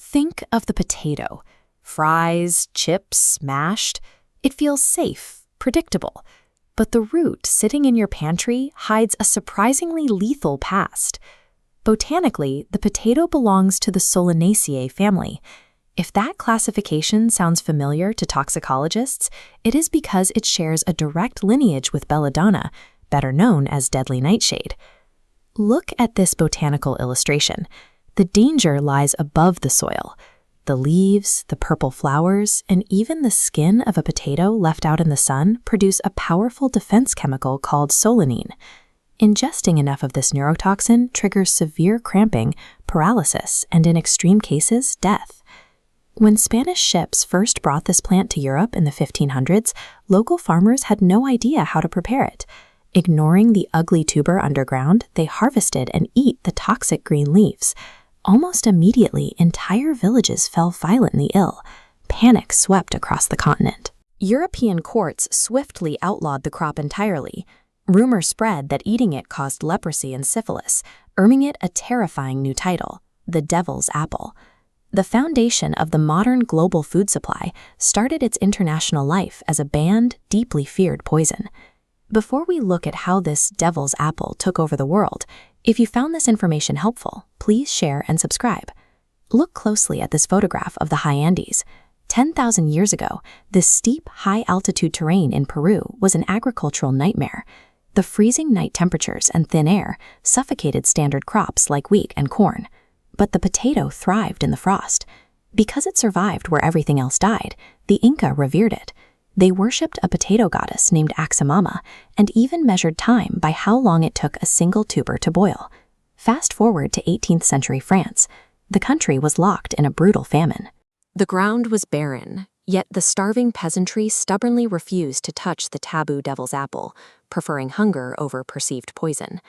Think of the potato. Fries, chips, mashed. It feels safe, predictable. But the root sitting in your pantry hides a surprisingly lethal past. Botanically, the potato belongs to the Solanaceae family. If that classification sounds familiar to toxicologists, it is because it shares a direct lineage with belladonna, better known as deadly nightshade. Look at this botanical illustration. The danger lies above the soil. The leaves, the purple flowers, and even the skin of a potato left out in the sun produce a powerful defense chemical called solanine. Ingesting enough of this neurotoxin triggers severe cramping, paralysis, and in extreme cases, death. When Spanish ships first brought this plant to Europe in the 1500s, local farmers had no idea how to prepare it. Ignoring the ugly tuber underground, they harvested and eat the toxic green leaves. Almost immediately, entire villages fell violently ill. Panic swept across the continent. European courts swiftly outlawed the crop entirely. Rumors spread that eating it caused leprosy and syphilis, earning it a terrifying new title, the Devil's Apple. The foundation of the modern global food supply started its international life as a banned, deeply feared poison. Before we look at how this devil's apple took over the world, if you found this information helpful, please share and subscribe. Look closely at this photograph of the high Andes. 10,000 years ago, this steep, high-altitude terrain in Peru was an agricultural nightmare. The freezing night temperatures and thin air suffocated standard crops like wheat and corn. But the potato thrived in the frost. Because it survived where everything else died, the Inca revered it. They worshipped a potato goddess named Aximama and even measured time by how long it took a single tuber to boil. Fast forward to 18th century France. The country was locked in a brutal famine. The ground was barren, yet the starving peasantry stubbornly refused to touch the taboo devil's apple, preferring hunger over perceived poison.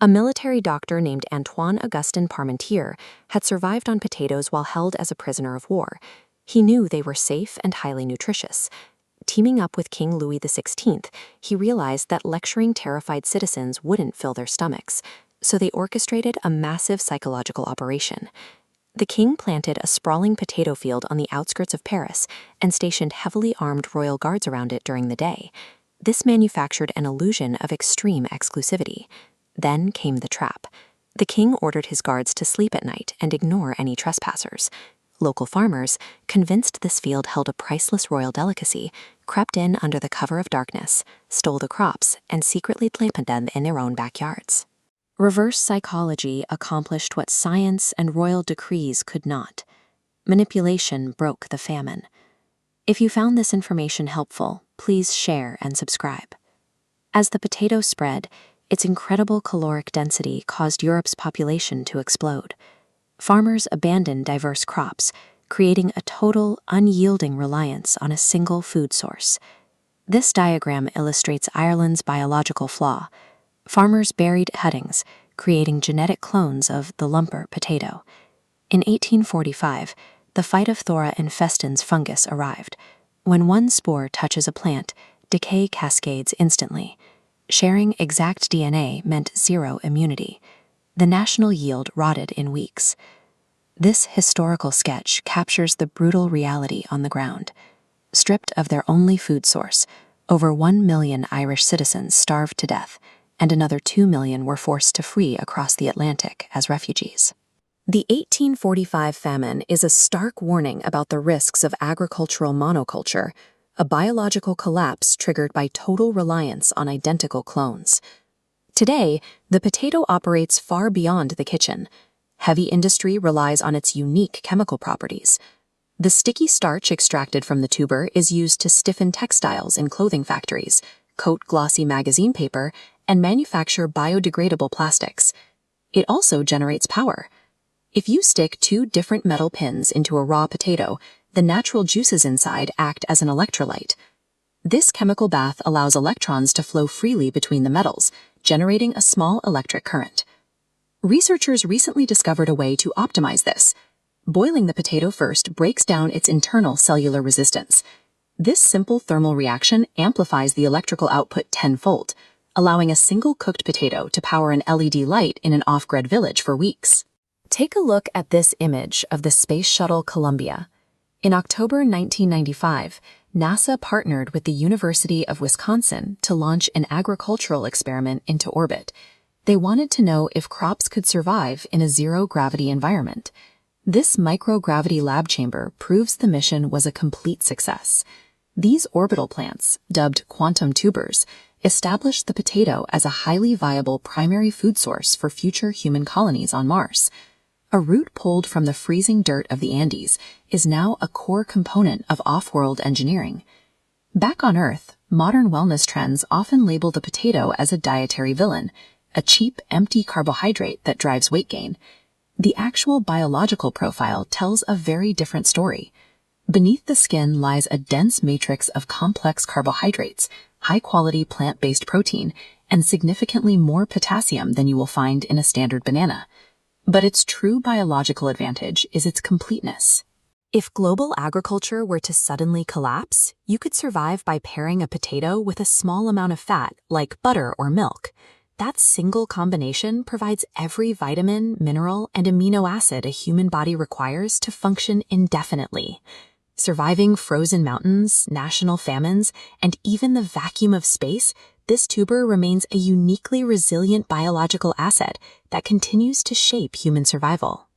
A military doctor named Antoine-Augustine Parmentier had survived on potatoes while held as a prisoner of war. He knew they were safe and highly nutritious. Teaming up with King Louis XVI, he realized that lecturing terrified citizens wouldn't fill their stomachs, so they orchestrated a massive psychological operation. The king planted a sprawling potato field on the outskirts of Paris and stationed heavily armed royal guards around it during the day. This manufactured an illusion of extreme exclusivity. Then came the trap. The king ordered his guards to sleep at night and ignore any trespassers. Local farmers, convinced this field held a priceless royal delicacy, crept in under the cover of darkness, stole the crops, and secretly planted them in their own backyards. Reverse psychology accomplished what science and royal decrees could not. Manipulation broke the famine. If you found this information helpful, please share and subscribe. As the potato spread, its incredible caloric density caused Europe's population to explode. Farmers abandoned diverse crops, creating a total, unyielding reliance on a single food source. This diagram illustrates Ireland's biological flaw. Farmers buried headings, creating genetic clones of the lumper potato. In 1845, the Phytophthora infestans fungus arrived. When one spore touches a plant, decay cascades instantly. Sharing exact DNA meant zero immunity. The national yield rotted in weeks. This historical sketch captures the brutal reality on the ground. Stripped of their only food source, over 1 million Irish citizens starved to death, and another 2 million were forced to flee across the Atlantic as refugees. The 1845 famine is a stark warning about the risks of agricultural monoculture, a biological collapse triggered by total reliance on identical clones. Today, the potato operates far beyond the kitchen. Heavy industry relies on its unique chemical properties. The sticky starch extracted from the tuber is used to stiffen textiles in clothing factories, coat glossy magazine paper, and manufacture biodegradable plastics. It also generates power. If you stick 2 different metal pins into a raw potato, the natural juices inside act as an electrolyte. This chemical bath allows electrons to flow freely between the metals, generating a small electric current. Researchers recently discovered a way to optimize this. Boiling the potato first breaks down its internal cellular resistance. This simple thermal reaction amplifies the electrical output tenfold, allowing a single cooked potato to power an LED light in an off-grid village for weeks. Take a look at this image of the Space Shuttle Columbia. In October 1995, NASA partnered with the University of Wisconsin to launch an agricultural experiment into orbit. They wanted to know if crops could survive in a zero-gravity environment. This microgravity lab chamber proves the mission was a complete success. These orbital plants, dubbed quantum tubers, established the potato as a highly viable primary food source for future human colonies on Mars. A root pulled from the freezing dirt of the Andes is now a core component of off-world engineering. Back on Earth, modern wellness trends often label the potato as a dietary villain, a cheap, empty carbohydrate that drives weight gain. The actual biological profile tells a very different story. Beneath the skin lies a dense matrix of complex carbohydrates, high-quality plant-based protein, and significantly more potassium than you will find in a standard banana. But its true biological advantage is its completeness. If global agriculture were to suddenly collapse, you could survive by pairing a potato with a small amount of fat, like butter or milk. That single combination provides every vitamin, mineral, and amino acid a human body requires to function indefinitely. Surviving frozen mountains, national famines, and even the vacuum of space, this tuber remains a uniquely resilient biological asset that continues to shape human survival.